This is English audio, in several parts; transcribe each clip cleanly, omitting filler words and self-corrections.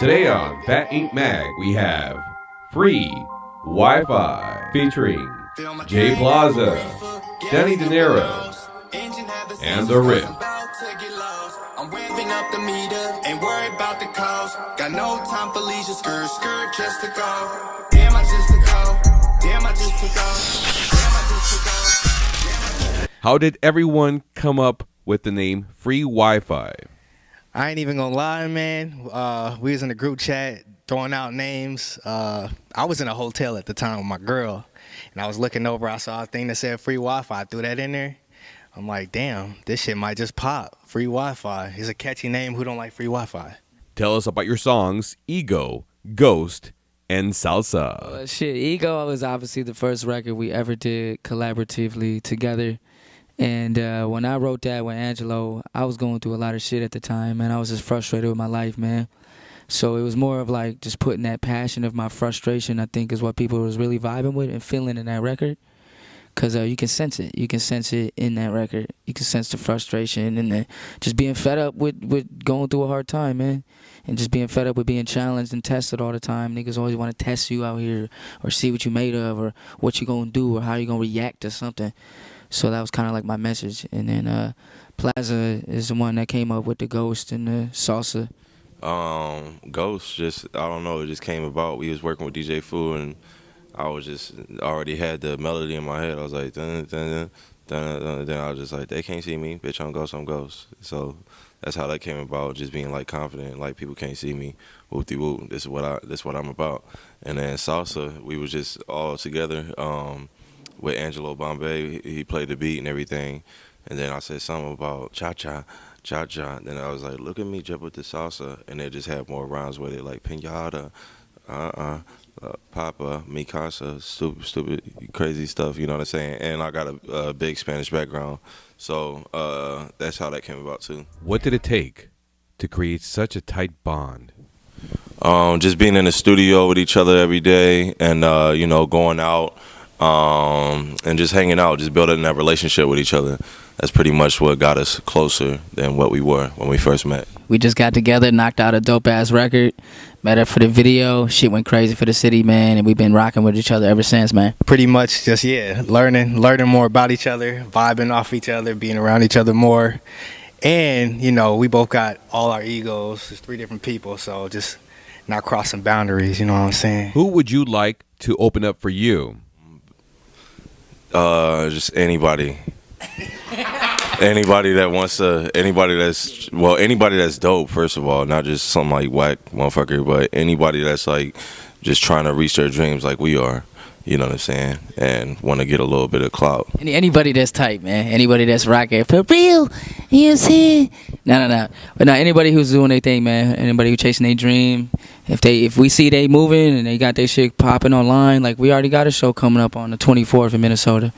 Today on Phat Inc. Mag, we have Free Wi-Fi featuring Jay Plaza, Danny De Niro, and The Rip. I'm revving up the meter, ain't worried about the cost. Got no time for leisure, skirt just to go. Damn, I just took off. Damn, I just took off. Damn, I just took off. How did everyone come up with the name Free Wi-Fi? I ain't even gonna lie, man. We was in a group chat throwing out names. I was in a hotel at the time with my girl, and I was looking over. I saw a thing that said free Wi-Fi. I threw that in there. I'm like, damn, this shit might just pop. Free Wi-Fi. It's a catchy name. Who don't like free Wi-Fi? Tell us about your songs, Ego, Ghost, and Salsa. Ego was obviously the first record we ever did collaboratively together. And when I wrote that with Angelo, I was going through a lot of shit at the time, man. I was just frustrated with my life, man. So it was more of like just putting that passion of my frustration, I think, is what people was really vibing with and feeling in that record. Because you can sense it. You can sense it in that record. You can sense the frustration and just being fed up with going through a hard time, man. And just being fed up with being challenged and tested all the time. Niggas always want to test you out here or see what you made of or what you going to do or how you going to react to something. So that was kind of like my message. And then Plaza is the one that came up with the Ghost and the Salsa. Ghost, just, I don't know, it just came about. We was working with DJ Fu, and I was just already had the melody in my head. I was like, dun, dun, dun, dun, dun. Then I was just like, they can't see me, bitch, I'm Ghost, I'm Ghost. So that's how that came about, just being like confident, like people can't see me, whoop-de-whoop, this is what I'm about. And then Salsa, we was just all together with Angelo Bombay. He played the beat and everything. And then I said something about cha-cha, cha-cha. Then I was like, look at me jump with the salsa. And it just had more rhymes with it, like pinata, Papa, Mi Casa, stupid, crazy stuff, you know what I'm saying? And I got a big Spanish background, so that's how that came about too. What did it take to create such a tight bond? Just being in the studio with each other every day and, you know, going out and just hanging out, just building that relationship with each other. That's pretty much what got us closer than what we were when we first met. We just got together, knocked out a dope-ass record, met up for the video. Shit went crazy for the city, man, and we've been rocking with each other ever since, man. Pretty much just, learning more about each other, vibing off each other, being around each other more. And, you know, we both got all our egos. There's 3 different people, so just not crossing boundaries, you know what I'm saying? Who would you like to open up for you? Just anybody. Anybody that wants to, anybody that's dope, first of all, not just some like whack motherfucker, but anybody that's like just trying to reach their dreams like we are, you know what I'm saying, and want to get a little bit of clout. Anybody that's tight, man. Anybody that's rocking for real. You know what I'm saying? No. But no, anybody who's doing their thing, man. Anybody who's chasing their dream. If we see they moving and they got their shit popping online, like we already got a show coming up on the 24th in Minnesota.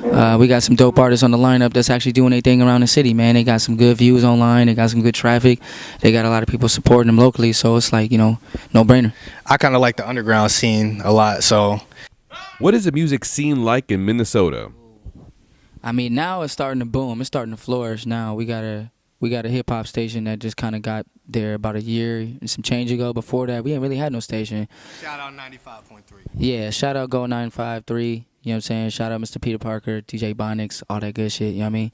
We got some dope artists on the lineup that's actually doing their thing around the city, man. They got some good views online. They got some good traffic. They got a lot of people supporting them locally, so it's like, you know, no brainer. I kind of like the underground scene a lot, so. What is the music scene like in Minnesota? I mean, now it's starting to boom. It's starting to flourish now. We got a hip-hop station that just kind of got there about a year and some change ago. Before that, we ain't really had no station. Shout out 95.3. Yeah, shout out Go 953. You know what I'm saying? Shout out Mr. Peter Parker, DJ Bonix, all that good shit, you know what I mean?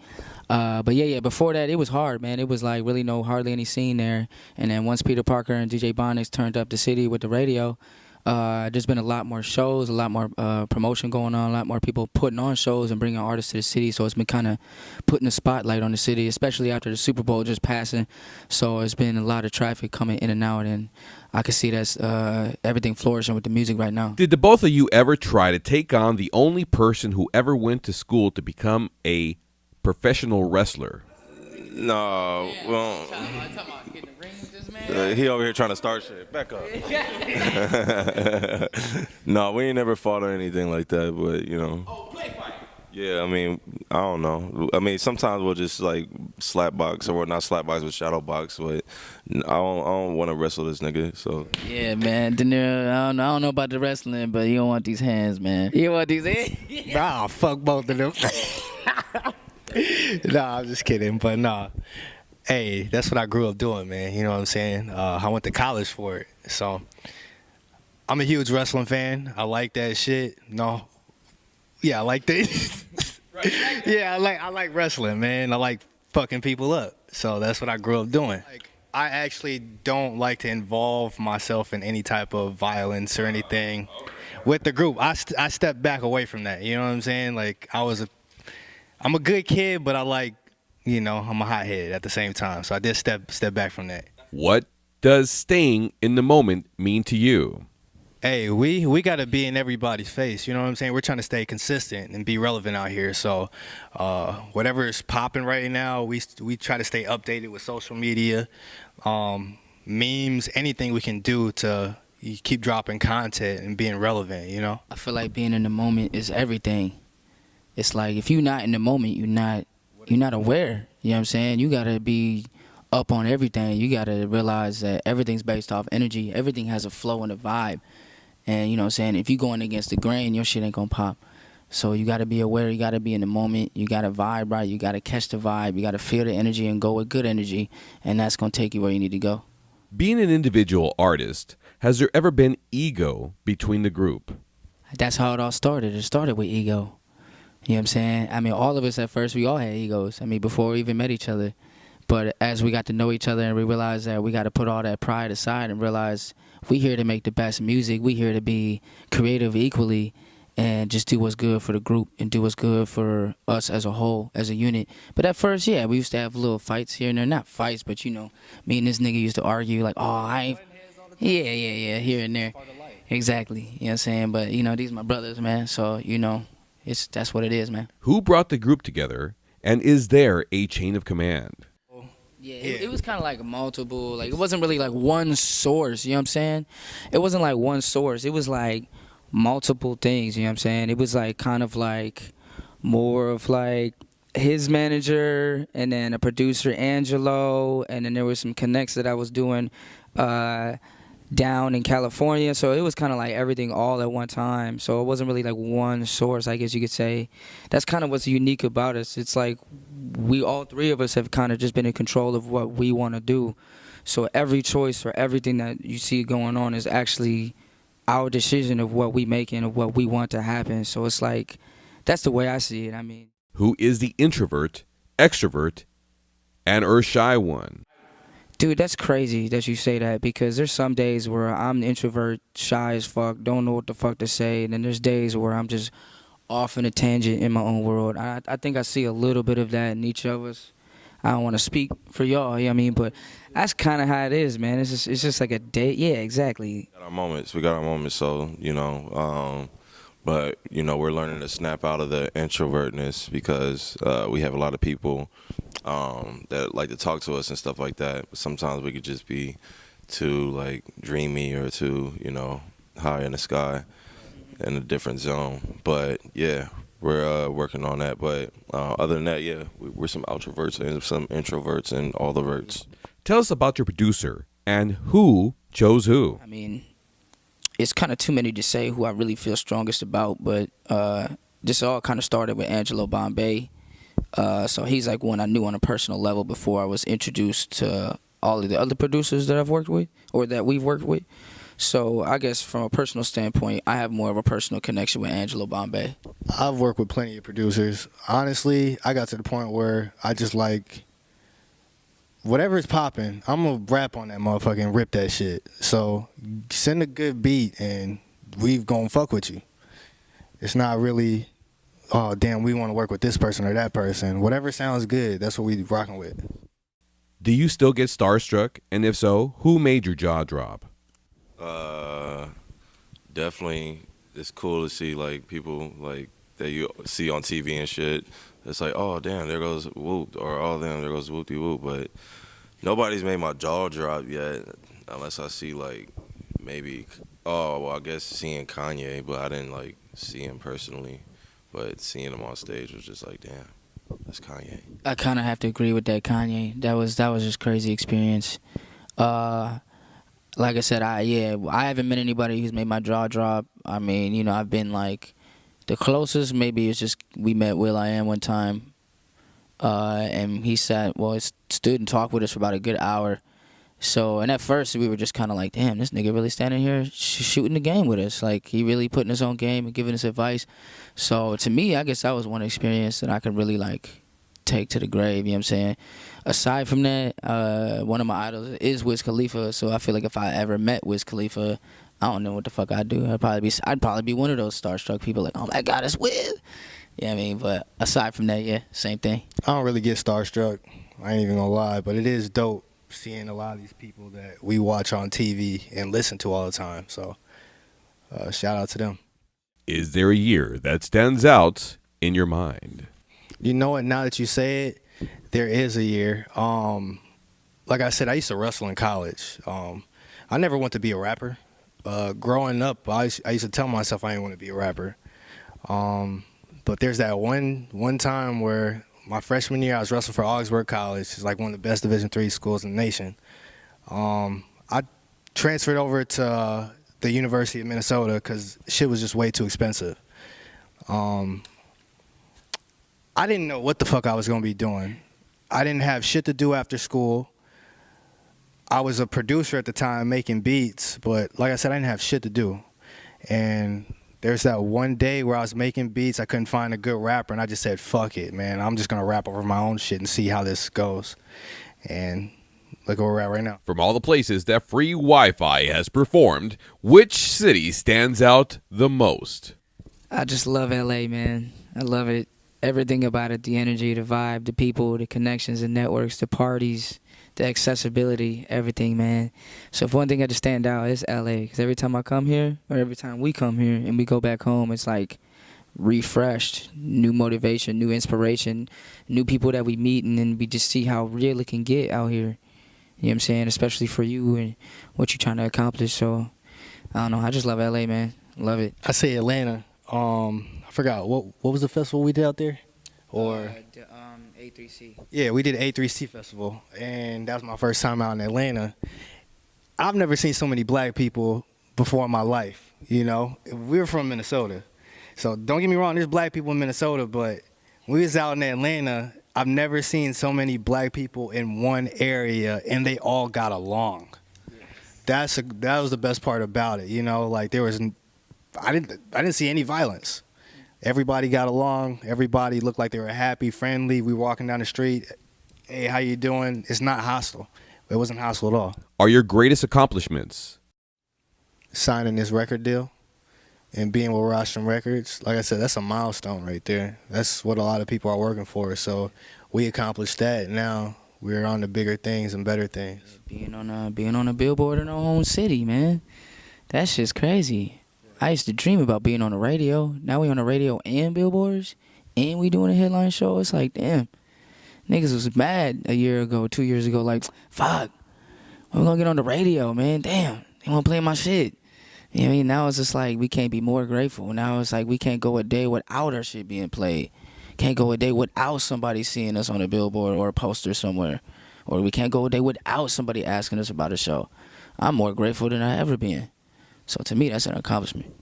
But yeah, before that, it was hard, man. It was like really hardly any scene there. And then once Peter Parker and DJ Bonix turned up the city with the radio, there's been a lot more shows, a lot more promotion going on, a lot more people putting on shows and bringing artists to the city. So it's been kind of putting a spotlight on the city, especially after the Super Bowl just passing. So it's been a lot of traffic coming in and out, and I can see that's everything flourishing with the music right now. Did the both of you ever try to take on the only person who ever went to school to become a professional wrestler? No, well, he over here trying to start shit. Back up. No, we ain't never fought or anything like that, but, you know. Oh, play fight. Yeah, I mean, I don't know. I mean, sometimes we'll just, like, slap box, or not slap box, but shadow box, but I don't want to wrestle this nigga, so. Yeah, man, De Niro, I don't know about the wrestling, but you don't want these hands, man. You want these hands? Nah, fuck both of them. Nah, I'm just kidding, but nah. Hey, that's what I grew up doing, man. You know what I'm saying? I went to college for it. So I'm a huge wrestling fan. I like that shit. No. Yeah, I like that. Yeah, I like wrestling, man. I like fucking people up. So that's what I grew up doing. Like, I actually don't like to involve myself in any type of violence or anything with the group. I stepped back away from that. You know what I'm saying? Like, I'm a good kid, but I'm a hothead at the same time. So I did step back from that. What does staying in the moment mean to you? Hey, we got to be in everybody's face. You know what I'm saying? We're trying to stay consistent and be relevant out here. So whatever is popping right now, we try to stay updated with social media, memes, anything we can do to keep dropping content and being relevant, you know? I feel like being in the moment is everything. It's like if you're not in the moment, you're not aware. You know what I'm saying? You got to be up on everything. You got to realize that everything's based off energy. Everything has a flow and a vibe. And you know what I'm saying, if you're going against the grain, your shit ain't gonna pop. So you gotta be aware, you gotta be in the moment, you gotta vibe right, you gotta catch the vibe, you gotta feel the energy and go with good energy, and that's gonna take you where you need to go. Being an individual artist, has there ever been ego between the group? That's how it all started. It started with ego. You know what I'm saying? I mean, all of us at first, we all had egos. I mean, before we even met each other. But as we got to know each other and we realized that we got to put all that pride aside and realize we here to make the best music. We here to be creative equally and just do what's good for the group and do what's good for us as a whole, as a unit. But at first, yeah, we used to have little fights here and there. Not fights, but, you know, me and this nigga used to argue like, oh, I ain't... Yeah, here and there. Exactly. You know what I'm saying? But, you know, these are my brothers, man. So, you know, that's what it is, man. Who brought the group together, and is there a chain of command? Yeah, it was kind of like multiple, like it wasn't really like one source, you know what I'm saying? It wasn't like one source, it was like multiple things, you know what I'm saying? It was like kind of like more of like his manager and then a producer, Angelo, and then there was some connects that I was doing down in California, so it was kind of like everything all at one time, so it wasn't really like one source, I guess you could say. That's kind of what's unique about us. It's like we all three of us have kind of just been in control of what we want to do, so every choice or everything that you see going on is actually our decision of what we make and of what we want to happen. So it's like, that's the way I see it. I mean, who is the introvert, extrovert, and/or shy one? Dude, that's crazy that you say that, because there's some days where I'm the introvert, shy as fuck, don't know what the fuck to say, and then there's days where I'm just off in a tangent in my own world. I think I see a little bit of that in each of us. I don't want to speak for y'all, you know what I mean, but that's kind of how it is, man. It's just like a day. Yeah, exactly. We got our moments, so, you know, but, you know, we're learning to snap out of the introvertness because we have a lot of people that like to talk to us and stuff like that. But sometimes we could just be too, like, dreamy or too, you know, high in the sky in a different zone. But, yeah, we're working on that. But other than that, yeah, we're some outroverts and some introverts and all the verts. Tell us about your producer and who chose who. I mean, it's kind of too many to say who I really feel strongest about, but this all kind of started with Angelo Bombay. So he's like one I knew on a personal level before I was introduced to all of the other producers that I've worked with or that we've worked with. So I guess from a personal standpoint, I have more of a personal connection with Angelo Bombay. I've worked with plenty of producers. Honestly, I got to the point where I just like, whatever's popping, I'm going to rap on that motherfucker and rip that shit. So send a good beat and we've gonna fuck with you. It's not really, oh, damn, we want to work with this person or that person. Whatever sounds good, that's what we rocking with. Do you still get starstruck? And if so, who made your jaw drop? Definitely, it's cool to see like people like that you see on TV and shit. It's like, oh damn, there goes Whoop, or oh damn, there goes Whoopty Whoop. But nobody's made my jaw drop yet, unless I see like maybe, oh well, I guess seeing Kanye, but I didn't like see him personally. But seeing him on stage was just like, damn, that's Kanye. I kind of have to agree with that, Kanye. That was just crazy experience. Like I said, I haven't met anybody who's made my jaw drop. I mean, you know, I've been like, the closest maybe is just we met will.i.am one time, and he said, well, it's stood and talked with us for about a good hour. So, and at first we were just kind of like, damn, this nigga really standing here shooting the game with us. Like, he really putting his own game and giving us advice. So, to me, I guess that was one experience that I could really, like, take to the grave, you know what I'm saying? Aside from that, one of my idols is Wiz Khalifa. So, I feel like if I ever met Wiz Khalifa, I don't know what the fuck I'd do. I'd probably be one of those starstruck people like, oh my God, it's Wiz. You know what I mean? But aside from that, yeah, same thing. I don't really get starstruck. I ain't even gonna lie, but it is dope seeing a lot of these people that we watch on TV and listen to all the time. So shout out to them. Is there a year that stands out in your mind? You know what, now that you say it, there is a year. Like I said, I used to wrestle in college. I never wanted to be a rapper. Growing up, I used to tell myself I didn't want to be a rapper. But there's that one time where my freshman year, I was wrestling for Augsburg College. It's like one of the best Division III schools in the nation. I transferred over to the University of Minnesota because shit was just way too expensive. I didn't know what the fuck I was going to be doing. I didn't have shit to do after school. I was a producer at the time making beats, but like I said, I didn't have shit to do. And there's that one day where I was making beats, I couldn't find a good rapper, and I just said, fuck it, man. I'm just going to rap over my own shit and see how this goes. And look where we're at right now. From all the places that Free Wi-Fi has performed, which city stands out the most? I just love LA, man. I love it. Everything about it, the energy, the vibe, the people, the connections, the networks, the parties, the accessibility, everything, man. So if one thing had to stand out, it's LA. Because every time I come here, or every time we come here and we go back home, it's like refreshed, new motivation, new inspiration, new people that we meet, and then we just see how real it can get out here. You know what I'm saying? Especially for you and what you're trying to accomplish. So, I don't know. I just love LA, man. Love it. I say Atlanta. I forgot, what was the festival we did out there? Or A3C. Yeah, we did A3C Festival, and that was my first time out in Atlanta. I've never seen so many black people before in my life, you know? We're from Minnesota, so don't get me wrong, there's black people in Minnesota, but when we was out in Atlanta, I've never seen so many black people in one area, and they all got along. Yes. That was the best part about it, you know? Like, I didn't see any violence. Everybody got along. Everybody looked like they were happy, friendly. We were walking down the street. Hey, how you doing? It's not hostile. It wasn't hostile at all. Are your greatest accomplishments? Signing this record deal and being with Rostrum Records. Like I said, that's a milestone right there. That's what a lot of people are working for. So we accomplished that. Now we're on to bigger things and better things. Being on a billboard in our own city, man. That shit's crazy. I used to dream about being on the radio. Now we on the radio and billboards, and we doing a headline show. It's like, damn, niggas was mad a year ago, 2 years ago, like, fuck, we're gonna get on the radio, man. Damn, they wanna play my shit. You know what I mean? Now it's just like, we can't be more grateful. Now it's like, we can't go a day without our shit being played. Can't go a day without somebody seeing us on a billboard or a poster somewhere. Or we can't go a day without somebody asking us about a show. I'm more grateful than I ever been. So to me, that's an accomplishment.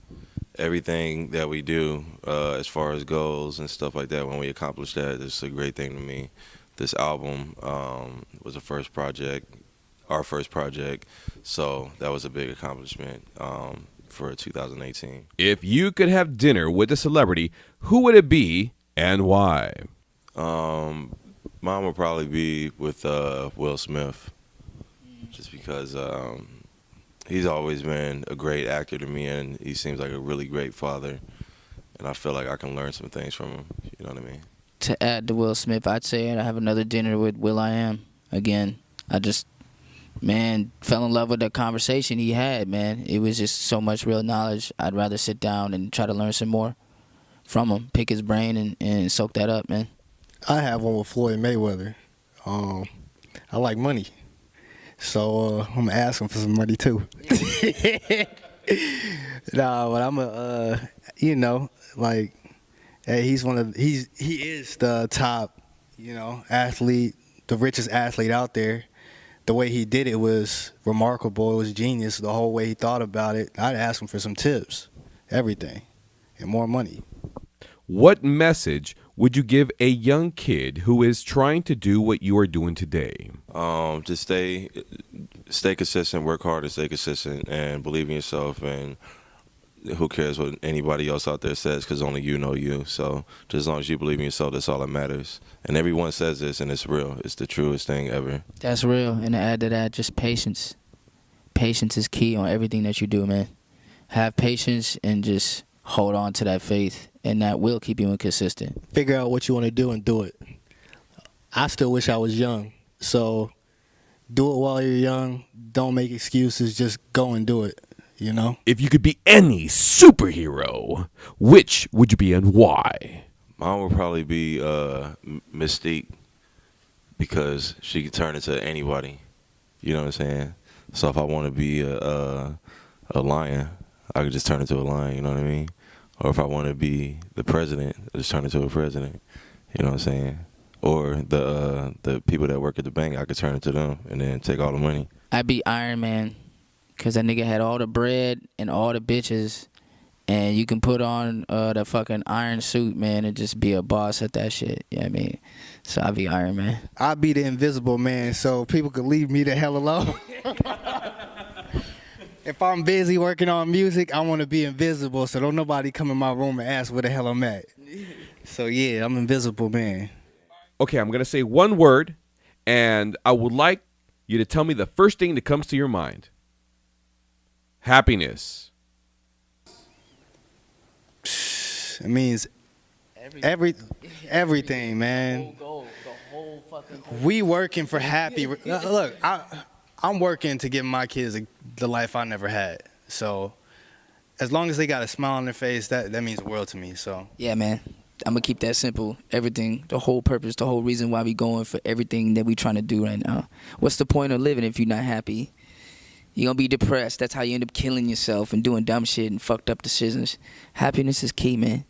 Everything that we do as far as goals and stuff like that, when we accomplish that, it's a great thing to me. This album was our first project, so that was a big accomplishment for 2018. If you could have dinner with a celebrity, who would it be and why? Mine would probably be with Will Smith, just because he's always been a great actor to me, and he seems like a really great father, and I feel like I can learn some things from him. You know what I mean? To add to Will Smith, I'd say I'd have another dinner with will.i.am again. I just, man, fell in love with the conversation he had, man. It was just so much real knowledge. I'd rather sit down and try to learn some more from him, pick his brain and soak that up, man. I have one with Floyd Mayweather. I like money. So I'm gonna ask him for some money too. Nah, but I'm you know, like, hey, he is the top, you know, athlete, the richest athlete out there. The way he did it was remarkable. It was genius. The whole way he thought about it. I'd ask him for some tips, everything, and more money. What message would you give a young kid who is trying to do what you are doing today? Just stay consistent, work hard and stay consistent, and believe in yourself. And who cares what anybody else out there says, because only you know you. So just as long as you believe in yourself, that's all that matters. And everyone says this, and it's real. It's the truest thing ever. That's real. And to add to that, just patience. Patience is key on everything that you do, man. Have patience and just hold on to that faith, and that will keep you consistent. Figure out what you want to do and do it. I still wish I was young. So do it while you're young. Don't make excuses. Just go and do it, you know? If you could be any superhero, which would you be and why? Mine would probably be Mystique, because she can turn into anybody. You know what I'm saying? So if I want to be a lion, I could just turn into a lion, you know what I mean? Or if I want to be the president, I just turn into a president, you know what I'm saying? Or the people that work at the bank, I could turn into them and then take all the money. I'd be Iron Man, because that nigga had all the bread and all the bitches, and you can put on the fucking iron suit, man, and just be a boss at that shit. You know what I mean? So I'd be Iron Man. I'd be the invisible man so people could leave me the hell alone. If I'm busy working on music, I want to be invisible so don't nobody come in my room and ask where the hell I'm at. So yeah, I'm invisible man. Okay, I'm going to say one word, and I would like you to tell me the first thing that comes to your mind. Happiness. It means everything, man. We working for happy. Look, I'm working to give my kids the life I never had. So as long as they got a smile on their face, that means the world to me. So Yeah, man. I'm going to keep that simple. Everything, the whole purpose, the whole reason why we going for everything that we trying to do right now. What's the point of living if you're not happy? You're going to be depressed. That's how you end up killing yourself and doing dumb shit and fucked up decisions. Happiness is key, man.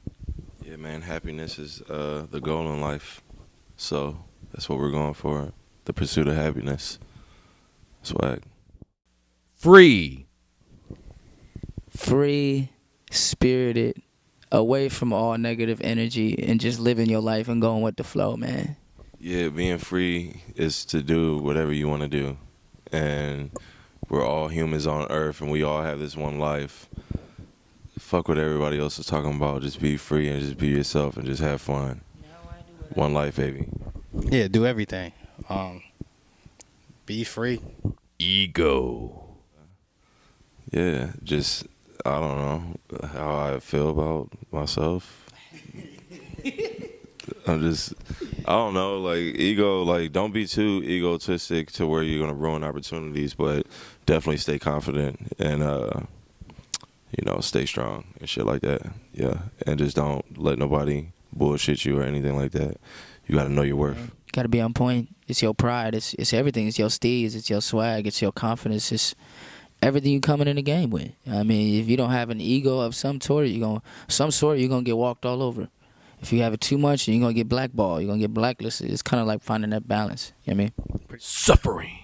Yeah, man, happiness is the goal in life. So that's what we're going for, the pursuit of happiness. Swag. Free. Free, spirited, away from all negative energy, and just living your life and going with the flow, man. Yeah, being free is to do whatever you want to do. And we're all humans on earth, and we all have this one life. Fuck what everybody else is talking about. Just be free and just be yourself and just have fun. One life, baby. yeah, do everything. Be free. Ego. Yeah, just, I don't know how I feel about myself. I don't know, like, ego, like, don't be too egotistic to where you're going to ruin opportunities, but definitely stay confident and, you know, stay strong and shit like that. Yeah, and just don't let nobody bullshit you or anything like that. You got to know your worth. You got to be on point. It's your pride. It's everything. It's your steez. It's your swag. It's your confidence. It's everything you coming in the game with. I mean, if you don't have an ego of some sort, you're going to get walked all over. If you have it too much, you're going to get blackballed. You're going to get blacklisted. It's kind of like finding that balance. You know what I mean? Suffering.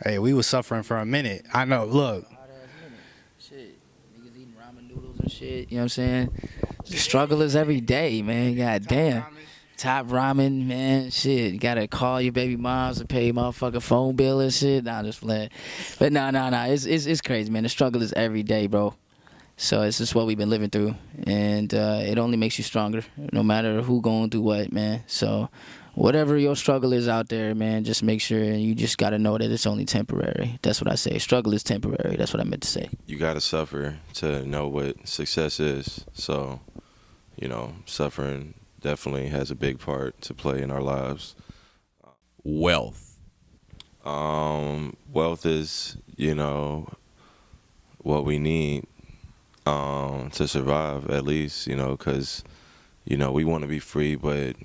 Hey, we was suffering for a minute. I know, look. Shit. Niggas eating ramen noodles and shit. You know what I'm saying? The struggle is every day, man. God damn. Top ramen, man. Shit. You got to call your baby moms to pay your motherfucking phone bill and shit. Nah, I'm just playing. But nah. It's crazy, man. The struggle is every day, bro. So it's just what we've been living through, and it only makes you stronger, no matter who going through what, man. So whatever your struggle is out there, man, just make sure you just got to know that it's only temporary. That's what I say. Struggle is temporary. That's what I meant to say. You got to suffer to know what success is. So, you know, suffering definitely has a big part to play in our lives. Wealth. Wealth is, you know, what we need. To survive, at least, you know, because, you know, we want to be free, but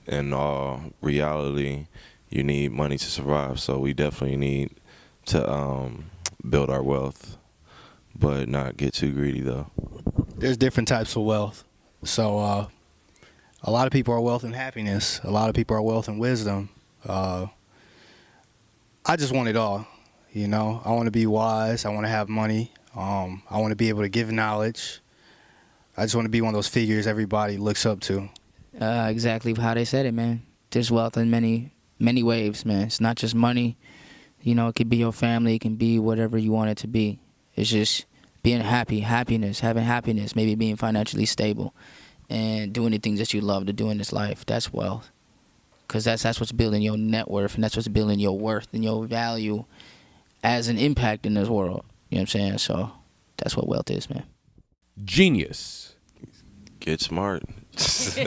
in all reality, you need money to survive. So we definitely need to build our wealth, but not get too greedy, though. There's different types of wealth. So a lot of people are wealth and happiness. A lot of people are wealth and wisdom. I just want it all, you know. I want to be wise. I want to have money. I want to be able to give knowledge. I just want to be one of those figures everybody looks up to. Exactly how they said it, man. There's wealth in many waves, man. It's not just money. You know, it could be your family. It can be whatever you want it to be. It's just being happy, having happiness, maybe being financially stable, and doing the things that you love to do in this life. That's wealth. Because that's what's building your net worth, and that's what's building your worth and your value as an impact in this world. You know what I'm saying? So that's what wealth is, man. Genius. Get smart. Just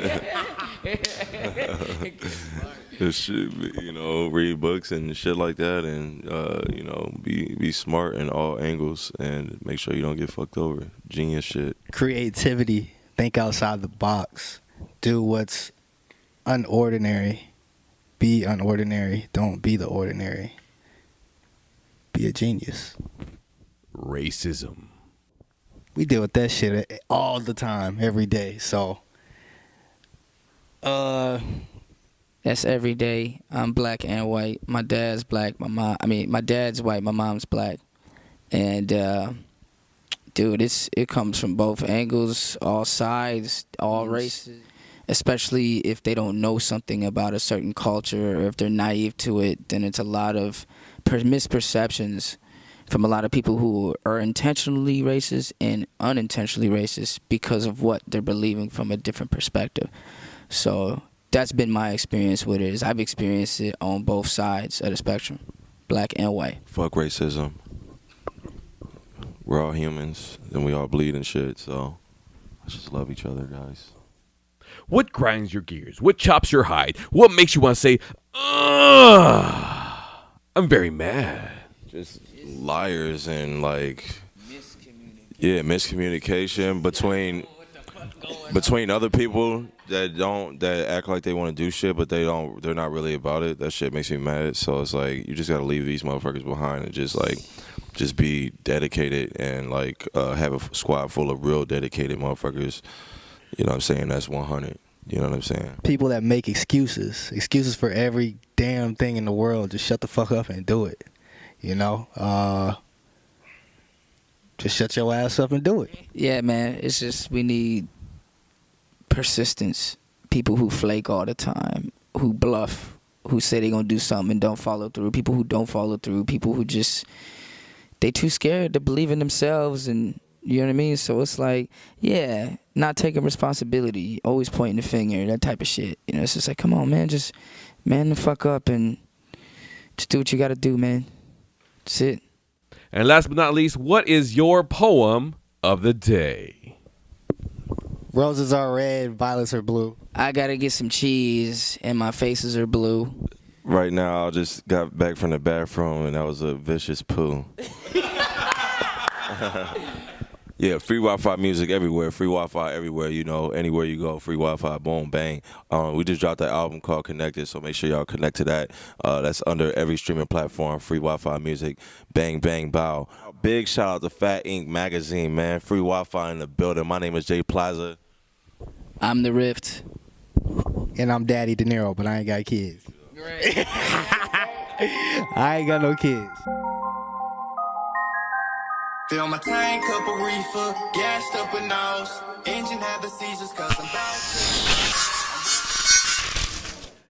shit, you know, read books and shit like that, and you know, be smart in all angles, and make sure you don't get fucked over. Genius shit. Creativity. Think outside the box. Do what's unordinary. Be unordinary. Don't be the ordinary. Be a genius. Racism. We deal with that shit all the time, every day. So, That's every day. I'm black and white. My dad's black. My dad's white. My mom's black. And dude, it comes from both angles, all sides, all races. Especially if they don't know something about a certain culture, or if they're naive to it, then it's a lot of misperceptions from a lot of people who are intentionally racist and unintentionally racist because of what they're believing from a different perspective. So that's been my experience with it. Is I've experienced it on both sides of the spectrum, black and white. Fuck racism. We're all humans, and we all bleed and shit, so let's just love each other, guys. What grinds your gears? What chops your hide? What makes you want to say, ugh, I'm very mad? Just liars and miscommunication between other people that act like they want to do shit, but they're not really about it. That shit makes me mad. So it's like, you just gotta leave these motherfuckers behind and just be dedicated and have a squad full of real dedicated motherfuckers. You know what I'm saying? That's 100. You know what I'm saying? people that make excuses for every damn thing in the world, just shut the fuck up and do it. You know? Just shut your ass up and do it. Yeah, man. It's just we need persistence. People who flake all the time, who bluff, who say they're going to do something and don't follow through. People who don't follow through. People who just, they too scared to believe in themselves, and you know what I mean? So it's like, yeah, not taking responsibility, always pointing the finger, that type of shit. You know, it's just like, come on, man, just man the fuck up and just do what you got to do, man. That's it. And last but not least, what is your poem of the day? Roses are red, violets are blue. I got to get some cheese and my faces are blue. Right now, I just got back from the bathroom and that was a vicious poo. Yeah, free Wi-Fi music everywhere. Free Wi-Fi everywhere. You know, anywhere you go, free Wi-Fi. Boom, bang. We just dropped that album called Connected, so make sure y'all connect to that. That's under every streaming platform. Free Wi-Fi music. Bang, bang, bow. Big shout out to Phat Inc. magazine, man. Free Wi-Fi in the building. My name is Jay Plaza. I'm the Rift. And I'm Daddy De Niro, but I ain't got kids. Right. I ain't got no kids. Fill my tank up a reefer, gassed up a nose. Engine having seizures cause I'm about to